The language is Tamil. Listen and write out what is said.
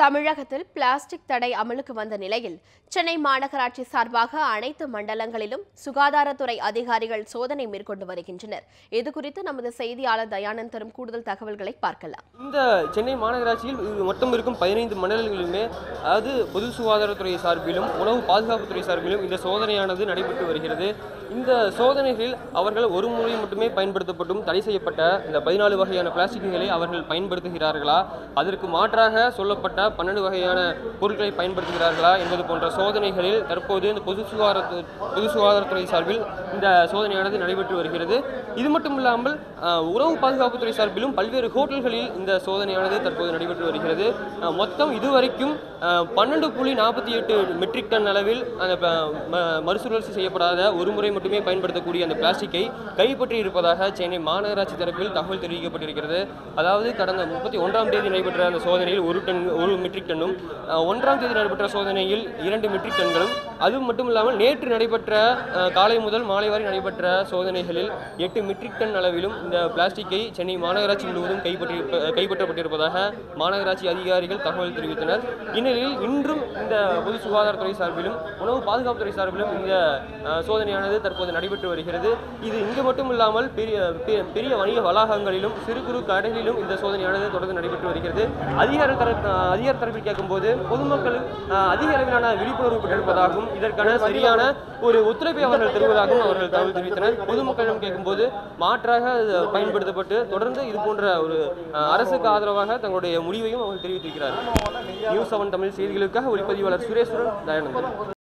தமிழகத்தில் பிளாஸ்டிக் தடை அமலுக்கு வந்த நிலையில் சென்னை மாநகராட்சி சார்பாக அனைத்து மண்டலங்களிலும் சுகாதாரத்துறை அதிகாரிகள் சோதனை மேற்கொண்டு வருகின்றனர். இதுகுறித்து நமது செய்தியாளர் தயானந்த் தரும் கூடுதல் தகவல்களை பார்க்கலாம். இந்த சென்னை மாநகராட்சியில் மொத்தம் இருக்கும் 15 மண்டலங்களிலுமே அதாவது பொது சுகாதாரத்துறை சார்பிலும் உணவு பாதுகாப்புத்துறை சார்பிலும் இந்த சோதனையானது நடைபெற்று வருகிறது. இந்த சோதனைகளில் அவர்கள் ஒரு முறை மட்டுமே பயன்படுத்தப்பட்டும் தடை செய்யப்பட்ட இந்த 14 வகையான பிளாஸ்டிக்குகளை அவர்கள் பயன்படுத்துகிறார்களா, அதற்கு மாற்றாக சொல்லப்பட்ட 12 வகையான பொருட்களை பயன்படுத்துகிறார்களா என்பது போன்ற சோதனைகளில் தற்போது இந்த பொது சுகாதாரத்துறை சார்பில் இந்த சோதனையானது நடைபெற்று வருகிறது. இது மட்டும் இல்லாமல் உணவு பாதுகாப்புத்துறை சார்பிலும் பல்வேறு ஹோட்டல்களில் இந்த சோதனையானது தற்போது நடைபெற்று வருகிறது. மொத்தம் இதுவரைக்கும் 12.48 மெட்ரிக் டன் அளவில் அந்த மறுசுழற்சி செய்யப்படாத ஒரு முறை மட்டுமே பயன்படுத்தக்கூடிய அந்த பிளாஸ்டிக்கை கைப்பற்றி இருப்பதாக சென்னை மாநகராட்சி தரப்பில் தகவல் தெரிவிக்கப்பட்டிருக்கிறது. அதாவது கடந்த 31ஆம் தேதி நடைபெற்ற அந்த சோதனையில் 1 மெட்ரிக் டன்னும் 1ஆம் தேதி நடைபெற்ற சோதனையில் 2 மெட்ரிக் டன்களும் அது மட்டும் இல்லாமல் நேற்று நடைபெற்ற காலை முதல் மாலை வரை நடைபெற்ற சோதனைகளில் 8 மெட்ரிக் டன் அளவிலும் இந்த பிளாஸ்டிக்கை சென்னை மாநகராட்சி முழுவதும் கைப்பற்றப்பட்டிருப்பதாக மாநகராட்சி அதிகாரிகள் தகவல் தெரிவித்தனர். இந்நிலையில் இன்றும் இந்த பொது சுகாதாரத்துறை சார்பிலும் உணவு பாதுகாப்புத்துறை சார்பிலும் இந்த சோதனையானது தற்போது நடைபெற்று வருகிறது. இது இங்கு மட்டும் இல்லாமல் பெரிய வணிக வளாகங்களிலும் சிறு குறு கடைகளிலும் இந்த சோதனையானது தொடர்ந்து நடைபெற்று வருகிறது. அதிகார தரப்பில் கேட்கும்போது பொதுமக்கள் அதிக அளவிலான விழிப்புணர்வு பெற்றிருப்பதாகவும் இதற்கான சரியான ஒரு ஒத்துழைப்பை அவர்கள் தருவதாகவும் அவர்கள் தகவல் தெரிவித்தனர். பொதுமக்களிடம் கேட்கும்போது மாற்றாக பயன்படுத்தப்பட்டு தொடர்ந்து இது போன்ற ஒரு அரசுக்கு ஆதரவாக தங்களுடைய முடிவையும் அவர்கள் தெரிவித்திருக்கிறார்கள். நியூஸ் 7 தமிழ் செய்திகளுக்காக ஒளிப்பதிவாளர் சுரேஸ்வரன், தயானந்தன்.